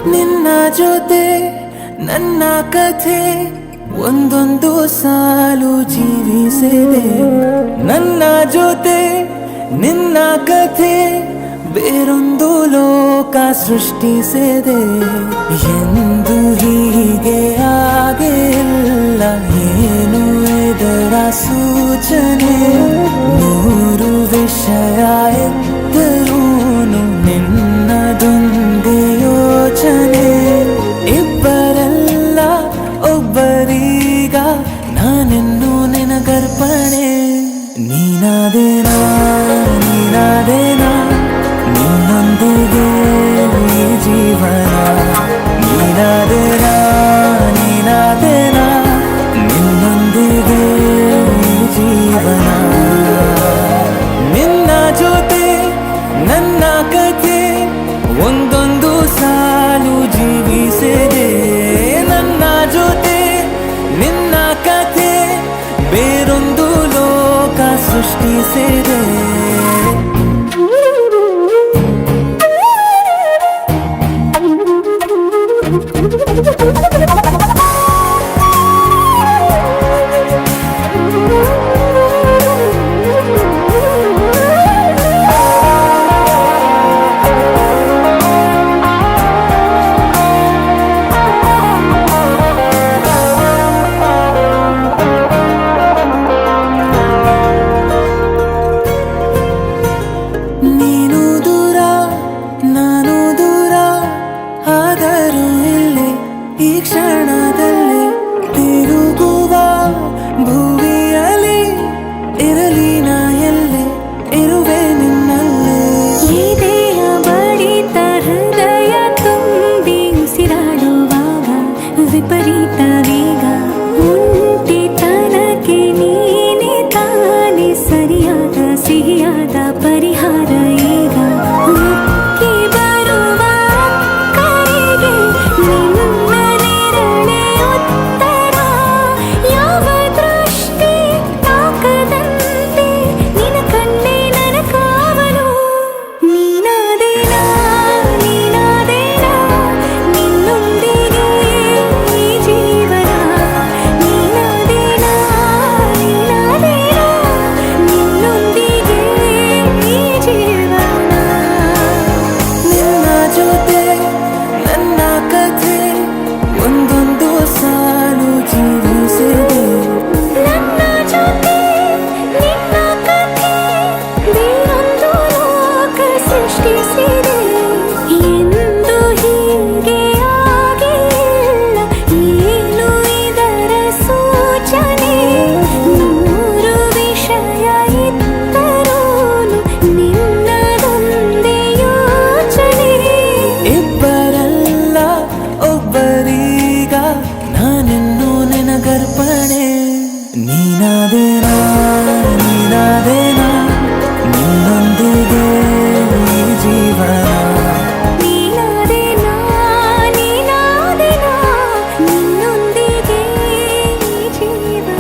ನಿನ್ನ ಜೊತೆ ನನ್ನ ಕಥೆ ಒಂದೊಂದು ಸಾಲು ಜೀವಿಸಿದೆ. ನನ್ನ ಜೊತೆ ನಿನ್ನ ಕಥೆ ಬೇರೊಂದು ಲೋಕ ಸೃಷ್ಟಿಸಿದೆ. ಎಂದು ಹೀಗೆ ಆಗಿಲ್ಲ, ಏನು ಇದರ ಸೂಚನೆ? ನೂರು ವಿಷಯ ಎತ್ತರೂನು ನಿನ್ನದೊಂದೇ ಯೋಚನೆ. ಇಬ್ಬರಲ್ಲ ಒಬ್ಬರೀಗ ನಾನೆನ್ನು ನಿನಗರ್ಪಣೆ. ನೀನಾದೇನಾ ನೀನಾದೇನಾ ನಿನ್ನೊಂದಿಗೆ ಈ ಜೀವನ. ನೀನಾದೇನಾ ನೀನಾದೇನಾ ನಿನ್ನೊಂದಿಗೆ ಈ ಜೀವನ. ನಿನ್ನ ಜೊತೆ ನನ್ನ ಕಥೆ ಒಂದೊಂದು ಸಾಲು ಜೀವಿಸಿದೆ. ನನ್ನ ಜೊತೆ ನಿನ್ನ ಕಥೆ ಬೇರೊಂದು ಲೋಕ ಸೃಷ್ಟಿಸಿದೆ. ನೀನು ದೂರ ನಾನು ದೂರ ಆದರೂ ಇಲ್ಲಿ ಈ ಕ್ಷಣದಲ್ಲಿ ತಿರುಗುವ ಭುವಿಯಲ್ಲಿ ಇರಲಿ ನಾ ಎಲ್ಲೆ ಇರುವೆ ನಿನ್ನಲ್ಲೇ. ಎದೆಯ ಬಡಿತ ಹೃದಯ ತುಂಬಿ ಉಸಿರಾಡುವಾಗ ವಿಪರೀತ ವೇಗ. ಒಂಟಿತನಕ್ಕೆ ನೀನೆ ತಾನೆ ಸರಿಯಾದ ಸಿಹಿಯಾದ ಪರಿಹಾರ ಈಗ. ಉಕ್ಕಿ ಬರುವ ಕರೆಗೆ ನಿನ್ನ ನೆರಳೆ ಉತ್ತರ. ಯಾವ ದೃಷ್ಟಿ ತಾಕದಂತೆ ನಿನ ಕಣ್ಣೆ ನನ್ನ ಕಾವಲು. ನೀನಾದೇನಾ ನೀನಾದೇನಾ ನಿನ್ನೊಂದಿಗೆ ಈ ಜೀವನ. ನೀನಾದೇನಾ ನೀನಾದೇನಾ ನಿನ್ನೊಂದಿಗೆ ಈ ಜೀವನ. ನಿನ್ನ ಜೊತೆ ನನ್ನ ಕಥೆ ಒಂದೊಂದು ಸಾಲು ಜೀವಿಸಿದೆ. ನನ್ನ ಜೊತೆ ನಿನ್ನ ಕಥೆ ಬೇರೊಂದು ಲೋಕ ಸೃಷ್ಟಿಸಿದೆ. ಎಂದು ಹೀಗೆ ಆಗಿಲ್ಲ, ಏನು ಇದರ ಸೂಚನೆ? ನೂರು ವಿಷಯ ಇತ್ತರೂನು ನಿನ್ನದೊಂದೇ ಯೋಚನೆ. ಇಬ್ಬರಲ್ಲ ಒಬ್ಬರೀಗ ನಾನೆನ್ನು ನಿನಗರ್ಪಣೆ. ನೀನಾದೇನಾ ನೀನಾದೇನಾ ನಿನ್ನೊಂದಿಗೆ ಈ ಜೀವನ. ನೀನಾದೇನಾ ನೀನಾದೇನಾ ನಿನ್ನೊಂದಿಗೆ ಈ ಜೀವನ.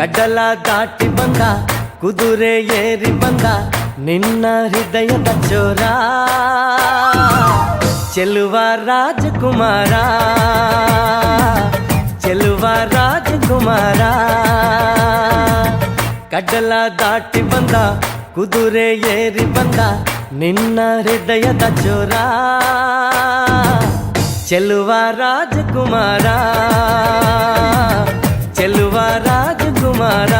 ಗಡ್ಡಲ ದಾಟಿ ಬಂದ ಕುದುರೆ ಏರಿ ಬಂದ ನಿನ್ನ ಹೃದಯದ ಚೋರ. ಚೆಲುವ ರಾಜಕುಮಾರ ಚೆಲುವ ರಾಜಕುಮಾರ. ಗಡ್ಡಲ ದಾಟಿ ಬಂದ ಕುದುರೆ ಏರಿ ಬಂದ ನಿನ್ನ ಹೃದಯದ ಚೋರ. ಚೆಲುವ ರಾಜಕುಮಾರ ಚೆಲುವ ರಾಜಕುಮಾರ.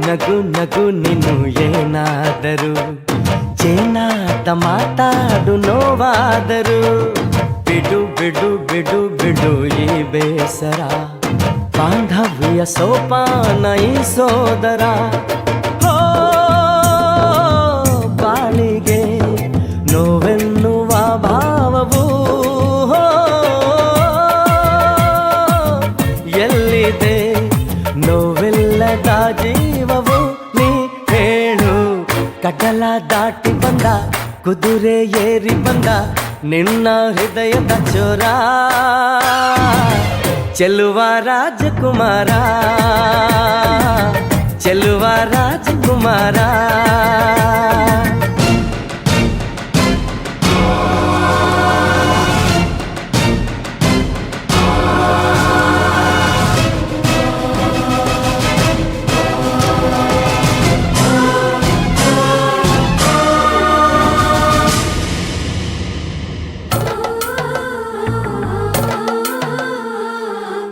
ನಗು ನಗು ನೀನು ಏನಾದರೂ ಚೇನಾಟ ಮಾತಾಡು ನೋವಾದರು ಬಿಡು ಬಿಡು ಬಿಡು ಬಿಡು ಈ ಬೇಸರ ಬಾಂಧವ್ಯ ಸೋಪಾನ ಈ ಸೋದರ ಹೋ ಬಾಳಿಗೆ ನೋವೆನ್ನುವ ಭಾವವು ಹೋ, ಎಲ್ಲಿದೆ ನೋವಿಲ್ಲದ ಜೀವವು ನೀ ಹೇಳು ಕಡಲ ದಾಟಿ ಬಂದ ಕುದುರೆ ಏರಿ ಬಂದ ನಿನ್ನ ಹೃದಯದ ಚೋರ ಚೆಲುವ ರಾಜಕುಮಾರ ಚೆಲುವ ರಾಜಕುಮಾರ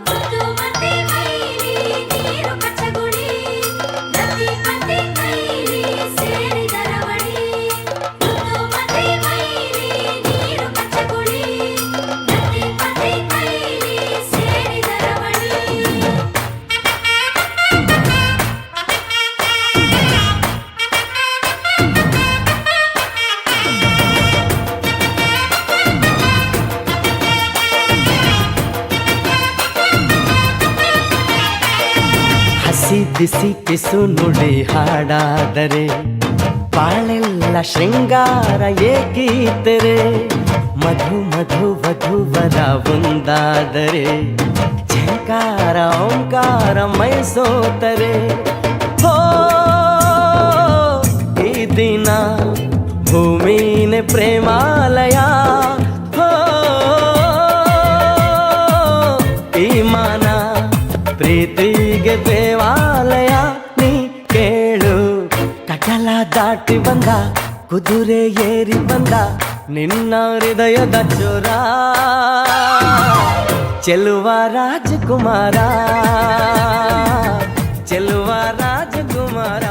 ಮುತ್ತು ಮತ್ತೆ ಮೈಲಿ ನೀರು ಕಚ್ಚಗುಳಿ ನದಿ ಮತ್ತೆ ಕೈಲಿ ಸೇರಿದರ ಬಳಿ ಮುತ್ತು ಮತ್ತೆ ಮೈಲಿ ನೀರು ಕಚ್ಚಗುಳಿ ನದಿ ಮತ್ತೆ ಕೈಲಿ ಸೇರಿದರ ಬಳಿ ಹಸಿ ಬಿಸಿ ಪಿಸು ನುಡಿ ಹಾಡಾದರೆ ಬಾಳೆಲ್ಲ ಶೃಂಗಾರ ಏಕೀತರೆ ಮಧು ಮಧು ವಧುವರ ಒಂದಾದರೆ ಝಂಕಾರ ಓಂಕಾರ ಮೈಸೋತರೆ ಹೋ ಈ ದಿನ ಭೂಮಿನೇ ಪ್ರೇಮಾಲಯ ಹೋ ಈ ಮಾನ ಪ್ರೀತಿಗೆ ದೇವಾಲಯ ನೀ ಕೇಳು ಕಡಲ ದಾಟಿ ಬಂದ ಕುದುರೆ ಏರಿ ಬಂದ ನಿನ್ನ ಹೃದಯದ ಚೋರ ಚೆಲುವ ರಾಜಕುಮಾರ ಚೆಲುವ ರಾಜಕುಮಾರ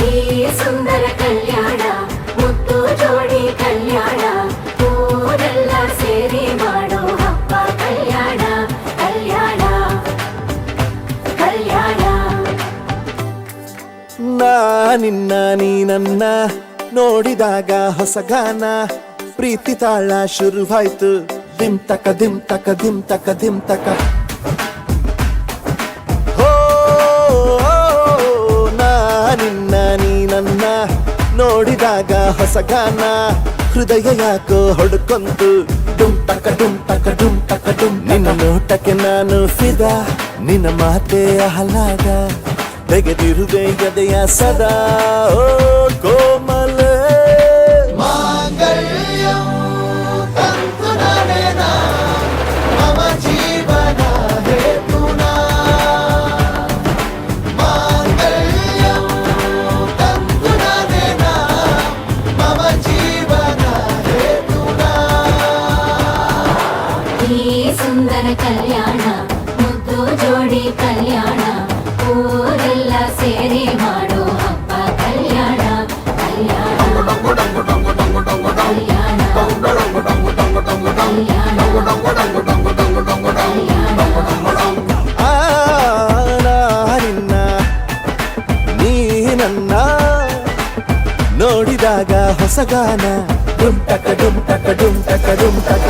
ಈ ಸುಂದರ ಕಲ್ಯಾಣ ಮುತ್ತು ಜೋಡಿ ಕಲ್ಯಾಣ ಊರೆಲ್ಲ ಸೇರಿ ಮಾಡೋ ಹಬ್ಬ ಕಲ್ಯಾಣ ಕಲ್ಯಾಣ ಕಲ್ಯಾಣ ನಾ ನಿನ್ನ ನೀ ನನ್ನ ನೋಡಿದಾಗ ಹೊಸಗಾನ ಪ್ರೀತಿ ತಾಳ ಶುರುವಾಯ್ತು ದಿಮ್ ತಕ ದಿಮ್ ತಕ ದಿಮ್ ತಕ ದಿಮ್ ತಕ ಹೋ ನಾ ನಿನ್ನ ನೀ ನನ್ನ ನೋಡಿದಾಗ ಹೊಸಗಾನ ಹೃದಯ ಯಾಕೋ ಹೊಡ್ಕೊಂತು ಡುಮ್ ತಕ ಡುಮ್ ತಕ ಡುಮ್ ತಕ ಡುಮ್ ನಿನ್ನ ನೋಟಕ್ಕೆ ನಾನು ಫಿದಾ ನಿನ್ನ ಮಾತೆ ಆಹ್ಲಾದ ತೆಗೆದಿರುವೆ ಎದೆಯ ಸದಾ ಓ ಕೋಮಲ ಮಾಂಗಲ್ಯಂ ತಂತು ನಾನೇನಾ ಮಮ ಜೀವನ ಹೇತುನಾ ಮಾಂಗಲ್ಯಂ ತಂತು ನಾನೇನಾ ಮಮ ಜೀವನ ಹೇತುನಾ ಈ ಸುಂದರ ಕಲ್ಯಾಣ ಮುದ್ದು ಜೋಡಿ ಕಲ್ಯಾಣ ಊರೆಲ್ಲ ಸೇರಿ ಮಾಡೋ ಹಬ್ಬ ಕಲ್ಯಾಣ ಕಲ್ಯಾಣ ನಿನ್ನ ನೀ ನನ್ನ ನೋಡಿದಾಗ ಹೊಸಗಾನ ಡುಮ್ ಟಕ ಡುಮ್ ಟಕ ಡುಮ್ ಟಕ ಡುಮ್ ಟಕ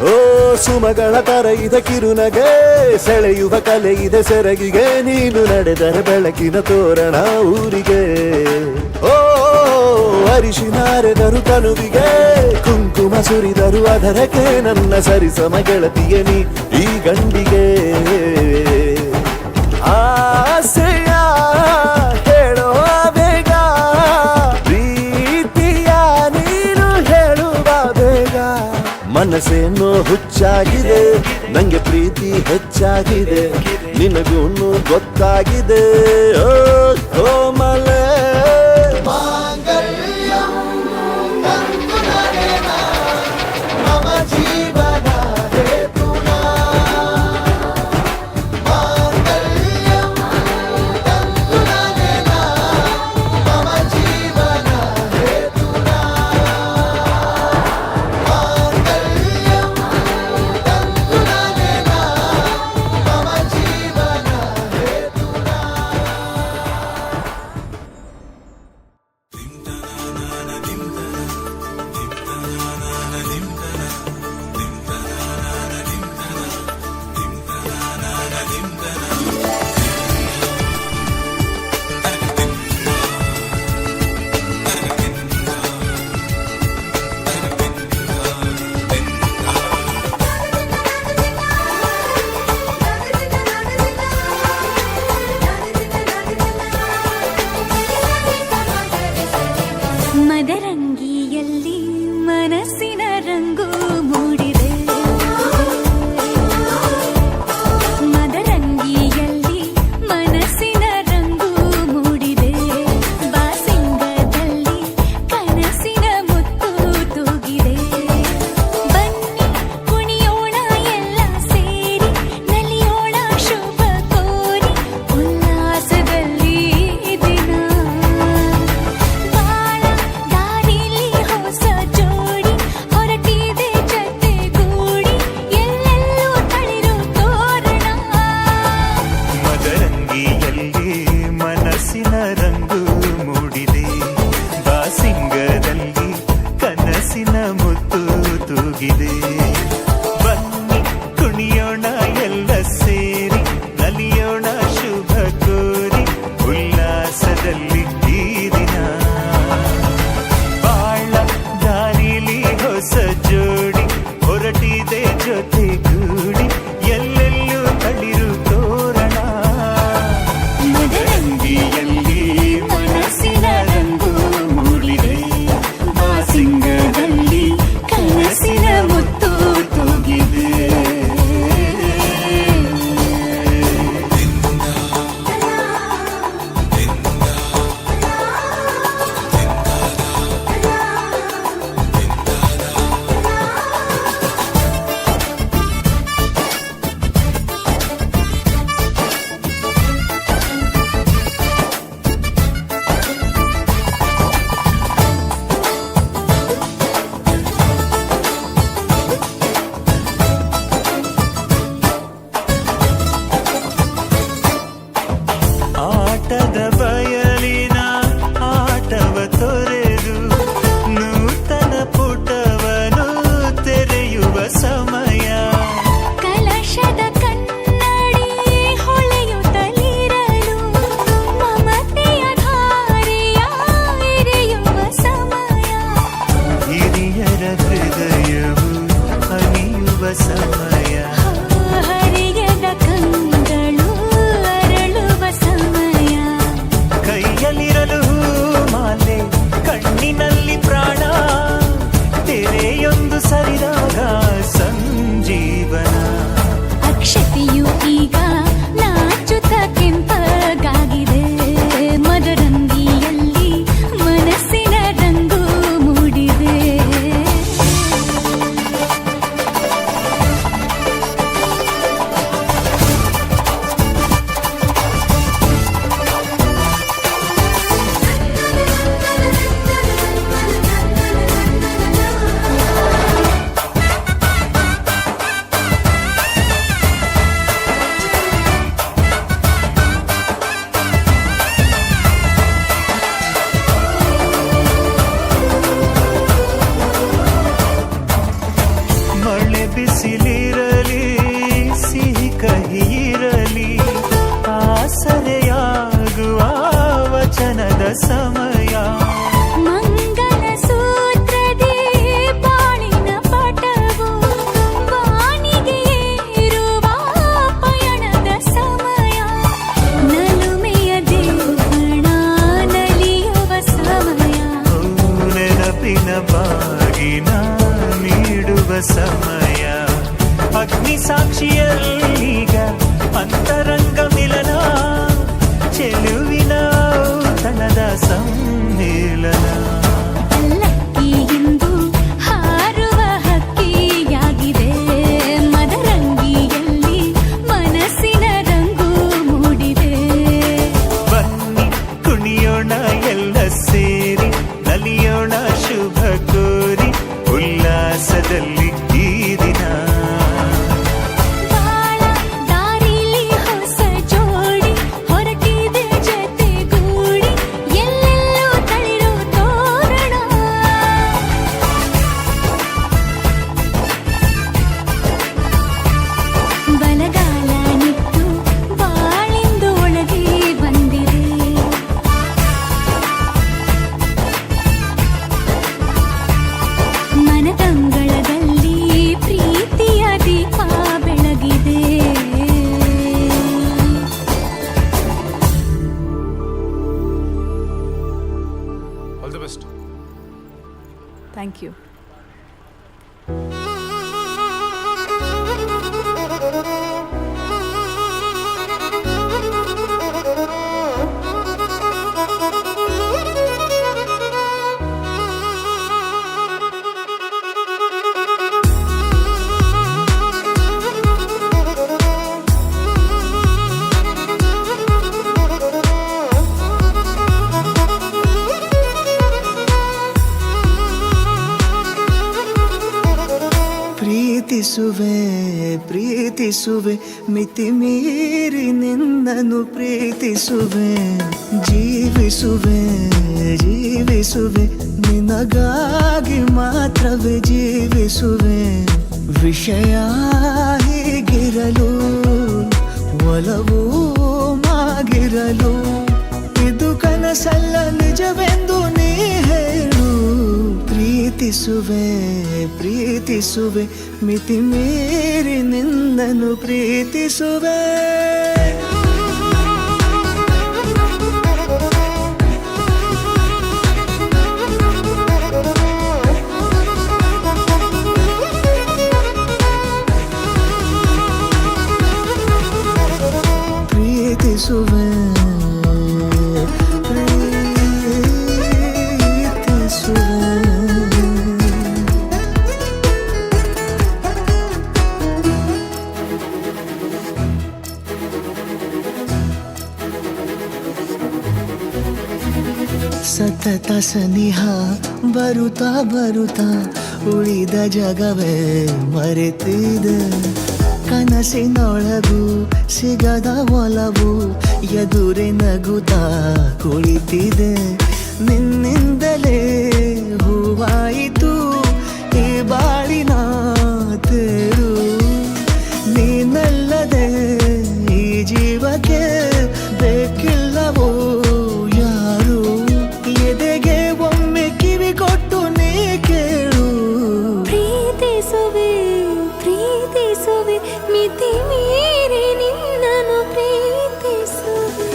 ಓ ಸುಮಗಳ ತರ ಇದ ಕಿರುನಗೆ ಸೆಳೆಯುವ ಕಲೆ ಇದೆ ಸೆರಗಿಗೆ ನೀನು ನಡೆದರೆ ಬೆಳಕಿನ ತೋರಣ ಊರಿಗೆ ಓ ಅರಿಶಿನಾರೆದರು ಕನುವಿಗೆ ಕುಂಕುಮ ಸುರಿದರು ಅದರಕ್ಕೆ ನನ್ನ ಸರಿಸಮ ಗೆಳತಿಯ ನೀ ಈ ಗಂಡಿಗೆ ಆಸೆಯ ಹೇಳೋ ಬೇಗ ಪ್ರೀತಿಯ ನೀನು ಹೇಳುವ ಬೇಗ ಮನಸ್ಸೇನೋ ಹುಚ್ಚಾಗಿದೆ ನಂಗೆ ಪ್ರೀತಿ ಹೆಚ್ಚಾಗಿದೆ ನಿನಗೂನು ಗೊತ್ತಾಗಿದೆ ಓ ಕೋಮಲ ಮಾಂಗಲ್ಯಂ ತಂತು ನಾನೇನಾ ಮಮ ಜೀವನ ಹೇತುನಾ ಮಾಂಗಲ್ಯಂ ತಂತು ನಾನೇನಾ ಮಮ ಜೀವನ ಹೇತುನಾ ಮಾಂಗಲ್ಯಂ ತಂತು ನಾನೇನಾ ಮಮ ಜೀವನ ಹೇತುನಾ ಸರಿದಾಗ ಸಂಜೀವನ. ಅಕ್ಷತೆಯು ಈಗ ನಾಚುತ್ತ ಕೆಂಪಗಾಗಿದೆ, ಮದರಂಗಿಯಲ್ಲಿ ಮನಸ್ಸಿನ ರಂಗು ಮೂಡಿದೆ. ಮಳೆ ಬಿಸಿಲಿರಲಿ ಸಿಹಿ ಕಹಿ ಇರಲಿ, ಆಸರೆಯಾಗುವ ವಚನದ ಸಮಯ. ಮಂಗಲ ಸೂತ್ರದಿ ಬಾಳಿನ ಪಟವು ಬಾನಿಗೆ ಏರುವ ಪಯಣದ ಸಮಯ. ನಲುಮೆಯ ದೇವಣ ನಲಿಯುವ ಸಮಯ. ನೆನಪಿನ ಬಾಗಿನ ನೀಡುವ ಸಮಯ. ಅಗ್ನಿ ಸಾಕ್ಷಿಯಲ್ಲೀಗ ಅಂತರಂಗ ಮಿಲನ, ಚೆಲುವಿನ ತನದ ಸಮ್ಮಿಲನ. ಲಕ್ಕಿ ಇಂದು ಹಾರುವ ಹಕ್ಕಿಯಾಗಿದೆ, ಮದರಂಗಿಯಲ್ಲಿ ಮನಸ್ಸಿನ ರಂಗು ಮೂಡಿದೆ. ಬನ್ನಿ ಕುಣಿಯೋಣ ಎಲ್ಲ ಸೇರಿ, ನಲಿಯೋಣ ಶುಭ ಕೋರಿ ಉಲ್ಲಾಸದಲ್ಲಿ ಈ ದಿನ. ಬಾಳ ದಾರಿಲಿ ಹೊಸ ಜೋಡಿ ಹೊರಟಿದೆ ಜತೆಗೂಡಿ, ಎಲ್ಲೆಲ್ಲೂ ತಳಿರು ತೋರಣ. ಬಲಗಾಲ ನಿಟ್ಟು ಬಾಳಿಂದು ಒಳಗೆ ಬಂದಿದೆ. ಮನದಂಗಳದಲ್ಲಿ ಪ್ರೀತಿಯ ದೀಪ ಬೆಳಗಿದೆ. All the best. Thank you. ಪ್ರೀತಿಸುವೆ ಪ್ರೀತಿಸುವೆ ಮಿತಿ ಮೀರಿ ನಿನ್ನನ್ನು ಪ್ರೀತಿಸುವೆ. ಜೀವಿಸುವೆ ಜೀವಿಸುವೆ ನಿನಗಾಗಿ ಮಾತ್ರವೇ ಜೀವಿಸುವೆ. ವಿಷಯ ಹೀಗಿರಲು ಒಲವು ಮಾಗಿರಲು, ಇದು ಕನಸಲ್ಲ ನಿಜವೆಂದು ನೀ ಹೇಳು. ಪ್ರೀತಿಸುವೆ ಪ್ರೀತಿಸುವೆ ಮಿತಿ ಮೀರಿ ನಿನ್ನನ್ನು ಪ್ರೀತಿಸುವೆ. ಪ್ರೀತಿಸುವೆ ಸತತ ಸನಿಹ ಬರುತ್ತಾ ಬರುತ್ತಾ ಉಳಿದ ಜಗವೇ ಮರೆತಿದೆ. ಕನಸಿನೊಳಗೂ ಸಿಗದ ಒಲವು ಎದುರೆ ನಗುತ್ತಾ ಕುಳಿತಿದೆ. ನಿನ್ನಿಂದಲೇ ಹೂವಾಯಿತು ಈ ಬಾಳಿನ ತೇರು. ನೀನಲ್ಲದೆ ಈ ಜೀವಕ್ಕೆ ಬೇಕಿಲ್ಲವೋ ಯಾರು. ಎದೆಗೆ ಒಮ್ಮೆ ಕಿವಿ ಕೊಟ್ಟು ನೀ ಕೇಳು. ಪ್ರೀತಿಸುವೆ ಪ್ರೀತಿಸುವೆ ಮಿತಿ ಮೀರಿ ನಿನ್ನನ್ನು ಪ್ರೀತಿಸುವೆ.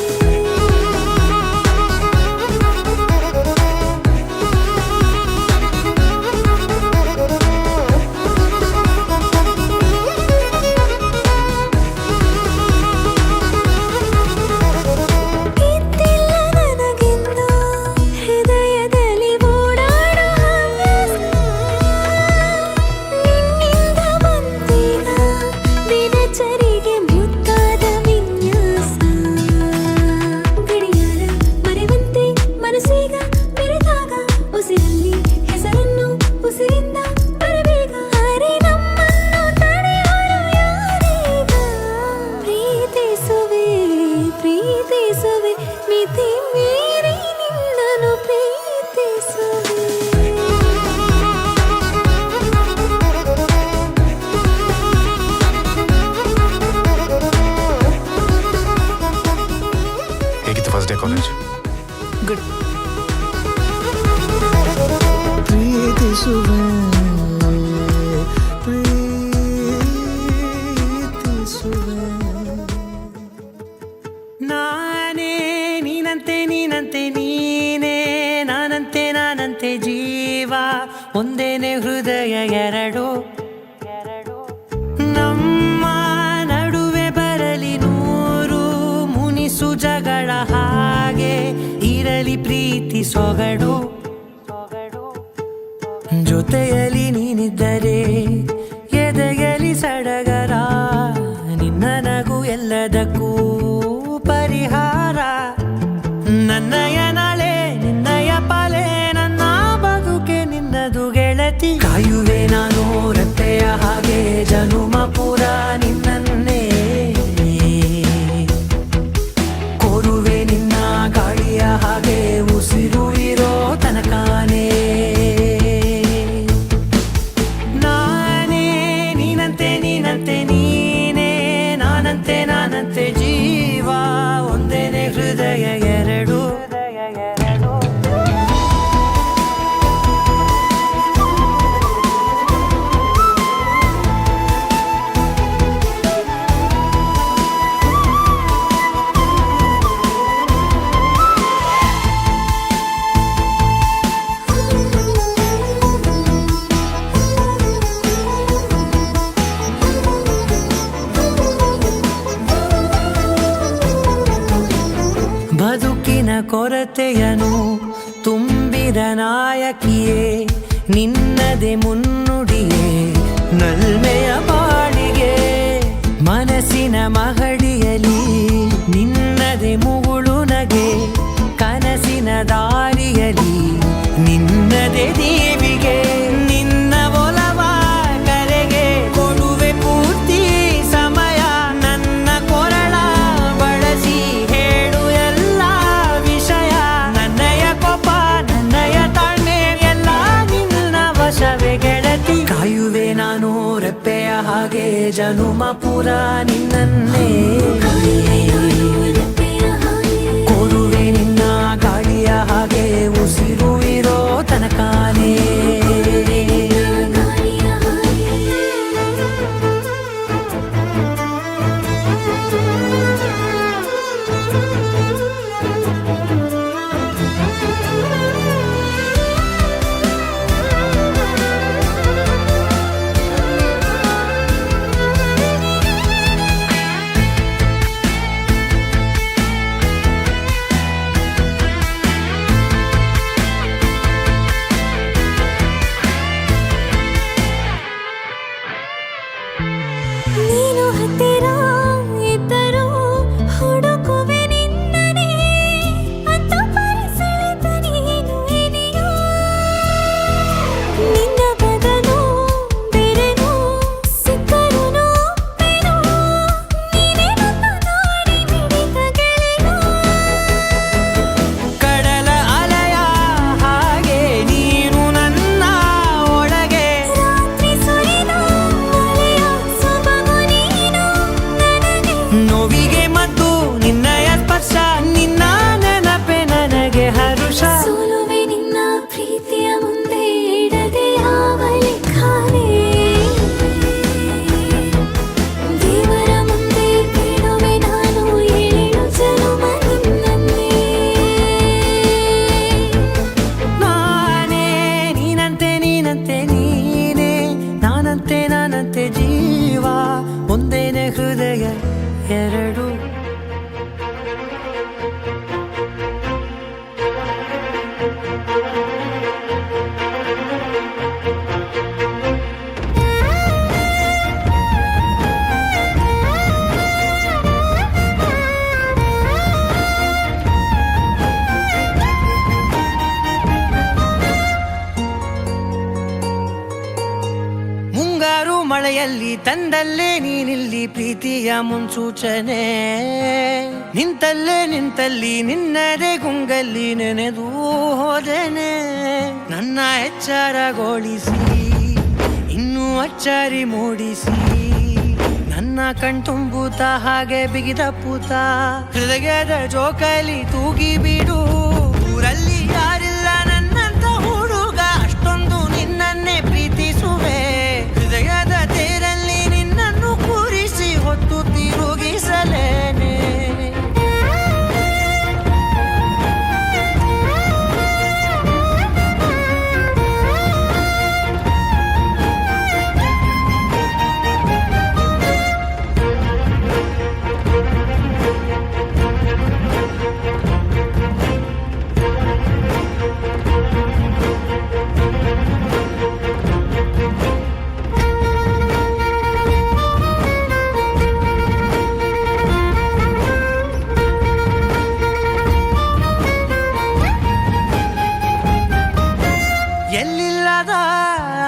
ಪ್ರೀತಿಸುವೆ ನಾನೇ ನೀನಂತೆ ನೀನಂತೆ ನೀನೇ ನಾನಂತೆ ಜೀವ ಒಂದೇನೆ ಹೃದಯ ಎರಡು ನಮ್ಮ ನಡುವೆ ಬರಲಿ ನೂರು ಮುನಿಸು ಜಗಳ ಹಾಗೆ ಇರಲಿ ಪ್ರೀತಿ ಸೊಗಡು ಜೊತೆಯಲ್ಲಿ ನೀನಿದ್ದರೆ ಎದೆಯಲಿ ಸಡಗರ ನಿನ್ನ ನಗು ಎಲ್ಲದಕ್ಕೂ ಪರಿಹಾರ ನನ್ನಯ ನಾಳೆ ನಿನ್ನಯ ಪಾಲೆ ನನ್ನ ಬದುಕೆ ನಿನ್ನದು ಗೆಳತಿ ಕಾಯುವೆ ನಾನು ರೆಪ್ಪೆಯ ಹಾಗೆ ಜನುಮ ಪುರ ನಿನ್ನನ್ನೇ ಕೋರುವೆ ನಿನ್ನ ಗಾಳಿಯ ಹಾಗೆ ಉಸಿರು ಇರೋ ತನಕಾನೇ ನಾನೇ ನೀನಂತೆ ನೀನಂತೆ ನೀನೇ ನಾನಂತೆ ಜೀವ ಒಂದೇನೆ ಹೃದಯ ಎರಡು ಬದುಕಿನ ಕೊರತೆಯನು ತುಂಬಿದ ನಾಯಕಿಯೇ ನಿನ್ನದೆ ಮುನ್ನುಡಿಯೇ ನಲ್ಮೆಯ ಬಾಳಿಗೆ ಮನಸ್ಸಿನ ಮಹಡಿಯಲಿ ನಿನ್ನದೆ ಮುಗುಳು ನಗೆ ಕನಸಿನ ದಾರಿಯಲಿ ನಿನ್ನದೆ ದೇವಿಗೆ ನಿನ್ನ ಒಲವ ಕರೆಗೆ ಕೊಡುವೆ ಪೂರ್ತಿ ಸಮಯ ನನ್ನ ಕೊರಳ ಬಳಸಿ ಹೇಳು ಎಲ್ಲ ವಿಷಯ ನನ್ನಯ ಕೋಪ ನನ್ನಯ ತಾಳ್ಮೆ ಎಲ್ಲ ನಿನ್ನ ವಶವೇ ಗೆಳತಿ ಕಾಯುವೆ ನಾನು ರೆಪ್ಪೆಯ ಹಾಗೆ ಜನುಮ ಪುರ ನಿನ್ನನ್ನೇ ಕೋರುವೆ ನಿನ್ನ ಗಾಳಿಯ ಹಾಗೆ ಉಸಿರು ಇರೋ ತನಕಾನೇ ನೀನು ಹತ್ತಿರ ಇದ್ದರೂ ಹುಡುಕುವೆ ನಿನ್ನನೇ ಅಂತ ಪರಿಸೆಳೆದ ನೀನು ಇದೆಯೋ ನಿನ್ನ ಬದಲು ಬೇರೆನೋ ಸಿಕ್ಕರೂ ಬೇರೋ ನೀನೇ ನನ್ನ ನಾಡಿ ಮಿಡಿದ ಗೆಳೆಯೋ ಕಡಲ ಅಲೆಯ ಹಾಗೆ ನೀನು ನನ್ನ ಒಳಗೆ ರಾತ್ರಿ ಸುರಿದ ಮಳೆಯ ಸೊಬಗು ನೀನು ನನಗೆ ನೋವಿಗೆ ಮತ್ತು ನಿನ್ನಯ ಸ್ಪರ್ಶ ನಿನ್ನ ನೆನಪೆ ನನಗೆ ಹರುಷ ಸೋಲುವೆ ನಿನ್ನ ಪ್ರೀತಿಯ ಮುಂದೆ ಇಡದೆ ಯಾವ ಲೆಕ್ಕನೇ ದೇವರ ಮುಂದೆ ಬೇಡುವೆ ನಾನು ಏಳು ಜನುಮ ನಿನ್ನನ್ನೇ ನಾನೇ ನೀನಂತೆ ನೀನೇ ನಾನಂತೆ ಜೀವ ಒಂದೇನೆ ಹೃದಯ ಎರಡು ಮುಂಗಾರು ಮಳೆಯಲ್ಲಿ ತಂದಲ್ಲೇ ನೀನಿಲ್ಲಿ ಪ್ರೀತಿಯ ಮುನ್ಸೂಚನೆ ನಿಂತಲ್ಲಿ ನಿನ್ನದೇ ಗುಂಗಲ್ಲಿ ನೆನೆದು ಹೋದನೆ ನನ್ನ ಎಚ್ಚರಗೊಳಿಸಿ ಇನ್ನೂ ಅಚ್ಚರಿ ಮೂಡಿಸಿ ನನ್ನ ಕಣ್ತುಂಬುತ್ತ ಹಾಗೆ ಬಿಗಿದ ಪೂತ ಹೃದಯದ ಜೋಕಾಲಿ ತೂಗಿ ಬಿಡು ಊರಲ್ಲಿ ಯಾರಿಲ್ಲ ನನ್ನಂತ ಹುಡುಗ ಅಷ್ಟೊಂದು ನಿನ್ನ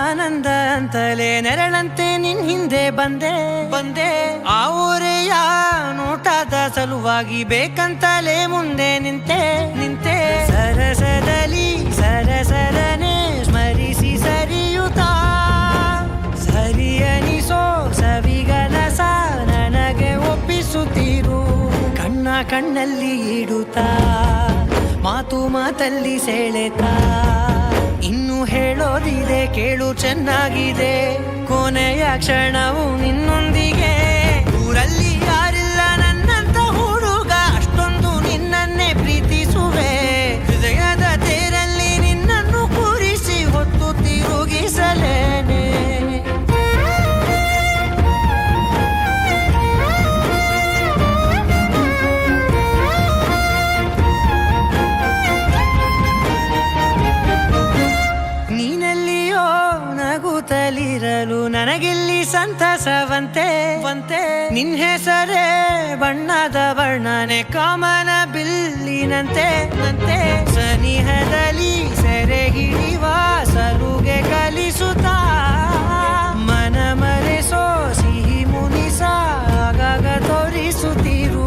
ಆನಂದ ಅಂತಲೇ ನೆರಳಂತೆ ನಿನ್ ಹಿಂದೆ ಬಂದೆ ಆ ಊರೆಯ ನೋಟದ ಸಲುವಾಗಿ ಬೇಕಂತಲೇ ಮುಂದೆ ನಿಂತೆ ಸರಸದಲ್ಲಿ ಸರಸರನೆ ಸ್ಮರಿಸಿ ಸರಿಯುತ್ತಾ ಸರಿಯನಿಸೋ ಸವಿಗನಸ ನನಗೆ ಒಪ್ಪಿಸುತ್ತೀರು ಕಣ್ಣಲ್ಲಿ ಇಡುತ್ತಾ ಮಾತಲ್ಲಿ ಸೆಳೆತಾ ಇನ್ನು ಹೇಳೋದಿದೆ ಕೇಳು ಚೆನ್ನಾಗಿದೆ ಕೊನೆಯ ಕ್ಷಣವು ನಿನ್ನೊಂದಿಗೆ ಊರಲ್ಲಿ ಯಾರಿಲ್ಲ ನನ್ನಂತ ಹುಡುಗ ಅಷ್ಟೊಂದು ನಿನ್ನನ್ನೇ ಪ್ರೀತಿಸುವೆ ಹೃದಯದ ತೇರಲ್ಲಿ ನಿನ್ನನ್ನು ಕೂರಿಸಿ ಹೊತ್ತು ತಿರುಗಿಸಲೇನೆ ನಗುತ್ತಲಿರಲು ನನಗಿಲ್ಲಿ ಸಂತಸವಂತೆ ನಿನ್ ಹೆಸರೇ ಬಣ್ಣದ ವರ್ಣನೆ ಕಾಮನ ಬಿಲ್ಲಿನಂತೆ ಸನಿಹದಲ್ಲಿ ಸೆರೆ ಹಿಡಿವ ಸಲುಗೆ ಕಲಿಸುತ್ತಾ ಮನ ಮರೆಸೋ ಸಿಹಿ ಮುನಿಸ ಆಗಾಗ ತೋರಿಸುತ್ತೀರು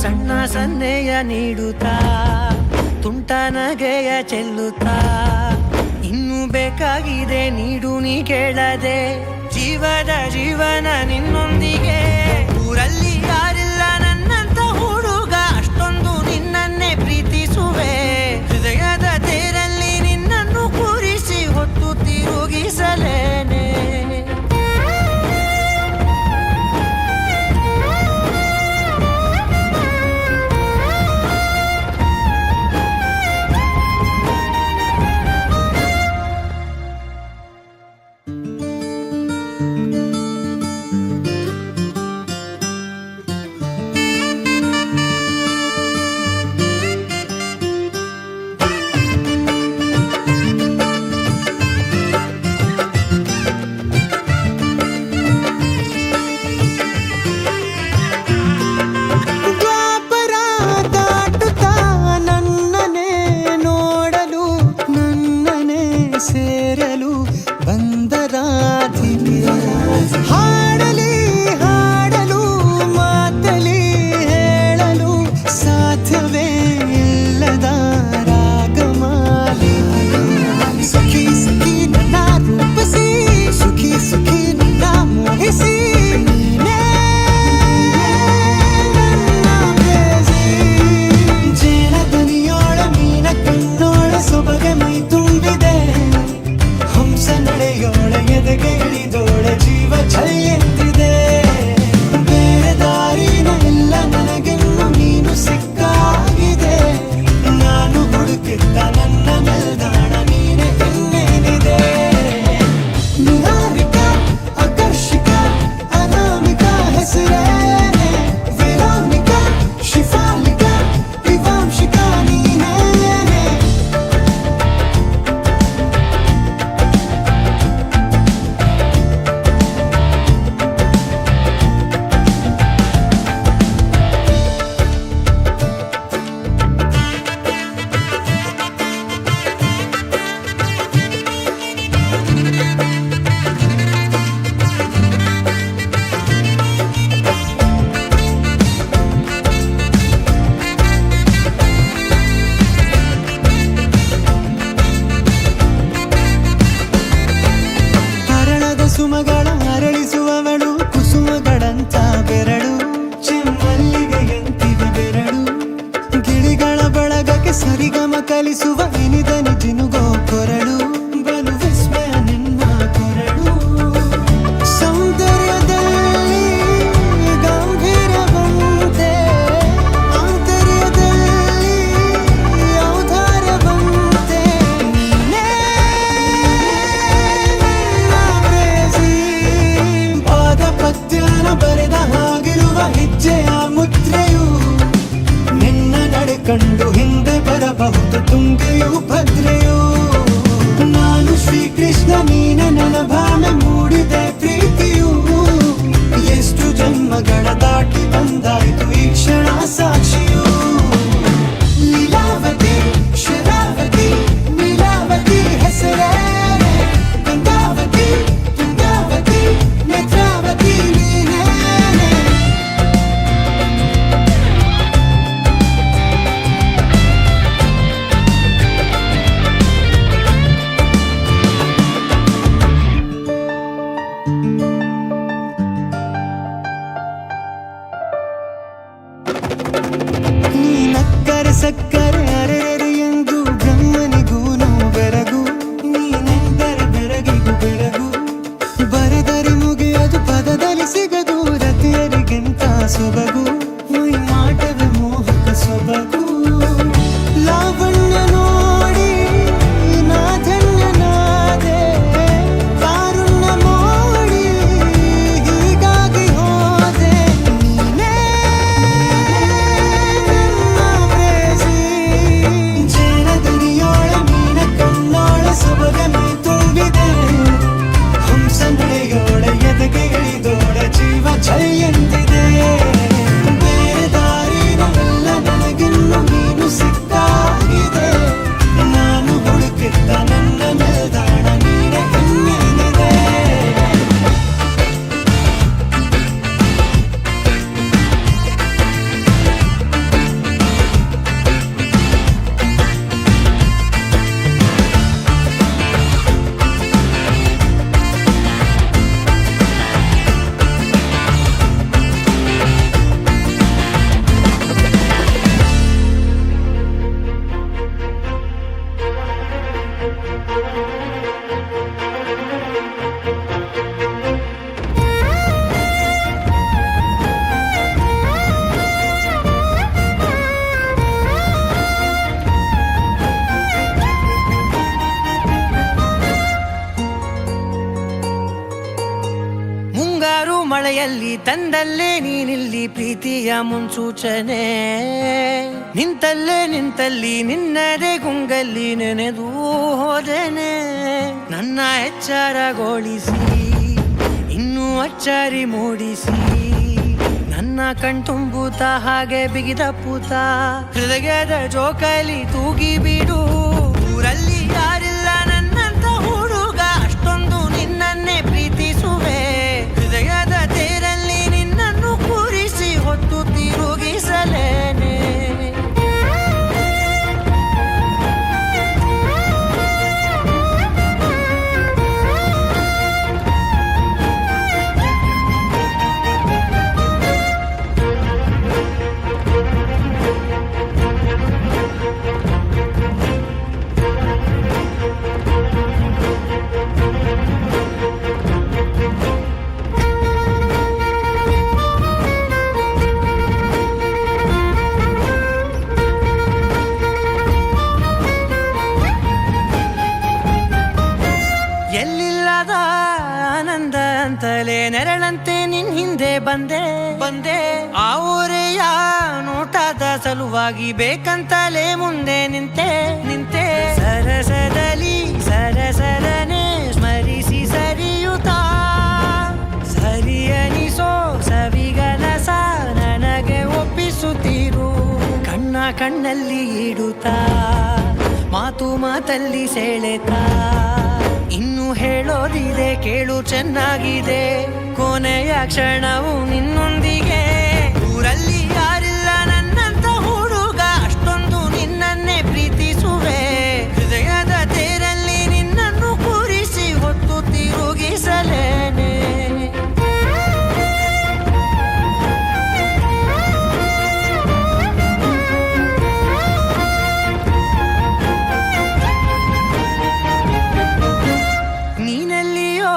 ಸಣ್ಣ ಸನ್ನೆಯ ನೀಡುತ್ತಾ ತುಂಟ ನಗೆಯ ಚೆಲ್ಲುತ್ತಾ ಇನ್ನು ಬೇಕಾಗಿದೆ ನೀಡು ನೀ ಕೇಳದೆ ಜೀವನ ನಿನ್ನೊಂದಿಗೆ ಊರಲ್ಲಿ ಯಾರಿಲ್ಲ ನನ್ನಂತ ಹುಡುಗ ಅಷ್ಟೊಂದು ನಿನ್ನನ್ನೇ ಪ್ರೀತಿಸುವೆ ಹೃದಯದ ತೇರಲ್ಲಿ ನಿನ್ನನ್ನು ಕೂರಿಸಿ ಹೊತ್ತು ತಿರುಗಿಸಲೇನೆ ಸೇರಲು ಬಂದರಾಧಿಕೆ ಹಾಡಲು ಮಾತಲಿ ಹೇಳಲು ಸಾಧ್ಯವೇ ಇಲ್ಲದ ರಾಗಮಾಲಿಕೆ ಸುಖಿ ಸುಖಿ ನನ್ನ ರೂಪಿಸಿ ಸುಖಿ ಸುಖಿ ನನ್ನ ಮೋಹಿಸಿ ನೀನೇ ನನ್ನ ಪ್ರೇಯಸಿ ಜೇನ ದನಿಯೋಳ ಮೀನ ಕಣ್ಣೋಳ ಸೊಬಗೆ ಮೈ ತುಂಬಿದೆ ಹಂಸ ನಡೆಯೋಳ ಎದೆಗೆ ಇಳಿದೋಳ ಜೀವ ಚೈಯೆಂದಿದೆ ಬೇರೆ ದಾರಿನ ಎಲ್ಲ ನನಗೆನ್ನು ನೀನು ಸಿಕ್ಕಾಗಿದೆ ನಾನು ಹುಡುಕಿದ್ದ ನನ್ನ ನಿಲ್ದಾಣ ನೀನೆ ಇನ್ನೇನಿದೆ ನಿಹಾರಿಕ ಆಕರ್ಷಿಕ ಅನಾಮಿಕ ಹೆಸರೇನೆ ವೆರೋನಿಕ ಶಿಫಾಲಿಕ ವಿವಾಂಶಿಕ ನೀನೇನೆ ಹರಳದ ಸುಮಗಳ ಅರಳಿಸುವವಳು ಕುಸುಮಗಳಂತ ಬೆರಳು ಚೆಮ್ಮಲ್ಲಿಗೆಯಂತಿವೆ ಬೆರಳು ಗಿಳಿಗಳ ಬಳಗಕ್ಕೆ ಸರಿಗಮ ಕಲಿಸುವ ಇನಿದನಿ ಜಿನುಗೋ ಕೊರಳು ಬಲು ವಿಸ್ಮಯ ನಿನ್ನ ಕೊರಳು ಸೌಂದರ್ಯದಲ್ಲಿ ಗಂಭೀರವಂತೆ ಆಂತರ್ಯದಲ್ಲಿ ಔದಾರ್ಯವಂತೆ ನೀನೇ ಪಾದ ಪದ್ಯನ ಬರೆದ ಹಾಗಿರುವ ಹೆಜ್ಜೆಯ ಮುದ್ರೆಯು ನಿನ್ನ ನಡೆ ಕಂಡು ಹಿಂದೆ ಬರಬಹುದು ತುಂಗೆಯು ಭದ್ರೆಯು ನಾನು ಶ್ರೀಕೃಷ್ಣ ನೀನೆ ನನ್ನ ಭಾವನೆ ಮೂಡಿದೆ ಪ್ರೀತಿಯು ಎಷ್ಟು ಜನ್ಮಗಳ ದಾಟಿ ಬಂದಾಯ್ತು ಈ ಕ್ಷಣ ಸಾಕ್ಷಿಯು ಲೀಲಾವತಿ ಶರಾವತಿ ನೀಲಾವತಿ ಹೆಸರೇ ತಿಳಿದೋಳ ಜೀವ ಛೈ ಎಂದಿದೆ. ಬೇರೆ ದಾರಿನವೆಲ್ಲ ನನಗಿನ್ನು ನೀನು ಸಿಕ್ಕಾಗಿದೆ. ನಾನು ಹುಡುಕಿದ್ದ ನನ್ನ ನಿಲ್ದಾಣ ನೀನೆ ಇನ್ನೇನಿದೆ. ಮುಂಗಾರು ಮಳೆಯಲ್ಲಿ ತಂದಲ್ಲೇ ನೀನಿಲ್ಲಿ ಪ್ರೀತಿಯ ಮುನ್ಸೂಚನೆ. ನಿಂತಲ್ಲಿ ನಿನ್ನದೇ ಗುಂಗಲ್ಲಿ ನೆನೆದು ಹೋದೆನೆ. ನನ್ನ ಎಚ್ಚರಗೊಳಿಸಿ ಇನ್ನೂ ಅಚ್ಚರಿ ಮೂಡಿಸಿ ನನ್ನ ಕಣ್ತುಂಬುತ್ತ ಹಾಗೆ ಬಿಗಿದ ಪೂತ ಹೃದಯದ ಜೋಕಾಲಿ ತೂಗಿ ಬಿಡು. ಊರಲ್ಲಿ ಯಾರಿಲ್ಲ ನನ್ನಂತ ಹುಡುಗ, ಅಷ್ಟೊಂದು ನಿನ್ನನ್ನೇ ಪ್ರೀತಿಸುವೆ. ಹೃದಯದ ತೇರಲ್ಲಿ ನಿನ್ನನ್ನು ಕೂರಿಸಿ ಹೊತ್ತು ತಿರುಗಿಸಲೇನೆ. ಎಲ್ಲಿಲ್ಲದ ಆನಂದ ಅಂತಲೇ ನೆರಳಂತೆ ನಿನ್ ಹಿಂದೆ ಬಂದೆ. ಆ ಊರೆಯ ನೋಟದ ಸಲುವಾಗಿ ಬೇಕಂತಲೇ ಮುಂದೆ ನಿಂತೆ. ಸರಸರನೆ ಸ್ಮರಿಸಿ ಸರಿಯುತ್ತಾ ಸರಿಯನಿಸೋ ಸವಿಗನಸ ನನಗೆ ಒಪ್ಪಿಸುತ್ತೀರು. ಕಣ್ಣಲ್ಲಿ ಇಡುತ್ತಾ ಮಾತಲ್ಲಿ ಸೆಳೆತಾ ಇನ್ನು ಹೇಳೋದಿದೆ ಕೇಳು ಚೆನ್ನಾಗಿದೆ. ಕೊನೆಯ ಕ್ಷಣವು ನಿನ್ನೊಂದಿಗೆ. ಊರಲ್ಲಿ ಯಾರಿಲ್ಲ ನನ್ನಂತ ಹುಡುಗ, ಅಷ್ಟೊಂದು ನಿನ್ನನ್ನೇ ಪ್ರೀತಿಸುವೆ. ಹೃದಯದ ತೇರಲ್ಲಿ ನಿನ್ನನ್ನು ಕೂರಿಸಿ ಹೊತ್ತು ತಿರುಗಿಸಲೇನೆ. ನೀನೆಲ್ಲಿಯೋ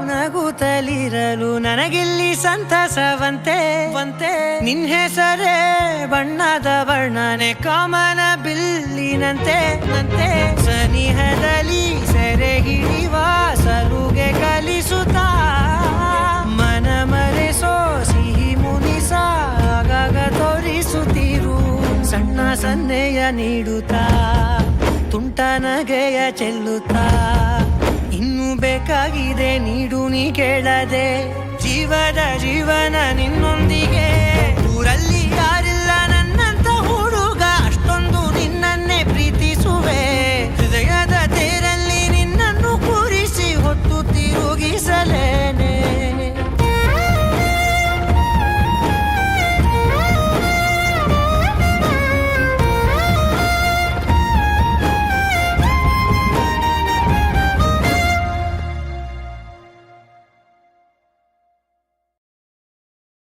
ನಗುತ್ತಲಿರಲು ನನಗಿಲ್ಲಿ ಸಂತಸವಂತೆ. ನಿನ್ ಹೆಸರೇ ಬಣ್ಣದ ವರ್ಣನೆ ಕಾಮನ ಬಿಲ್ಲಿನಂತೆ. ಸನಿಹದಲ್ಲಿ ಸೆರೆ ಹಿಡಿವ ಸಲುಗೆ ಕಲಿಸುತ್ತಾ ಮನ ಮರೆಸೋ ಸಿಹಿ ಮುನಿಸ ಆಗಾಗ ತೋರಿಸುತ್ತೀರು. ಸಣ್ಣ ಸನ್ನೆಯ ನೀಡುತ್ತಾ ತುಂಟ ನಗೆಯ ಚೆಲ್ಲುತ್ತಾ ಇನ್ನು ಬೇಕಾಗಿದೆ ನೀಡು ನೀ ಕೇಳದೆ. ಜೀವನ ನಿನ್ನೊಂದಿಗೆ. ಊರಲ್ಲಿ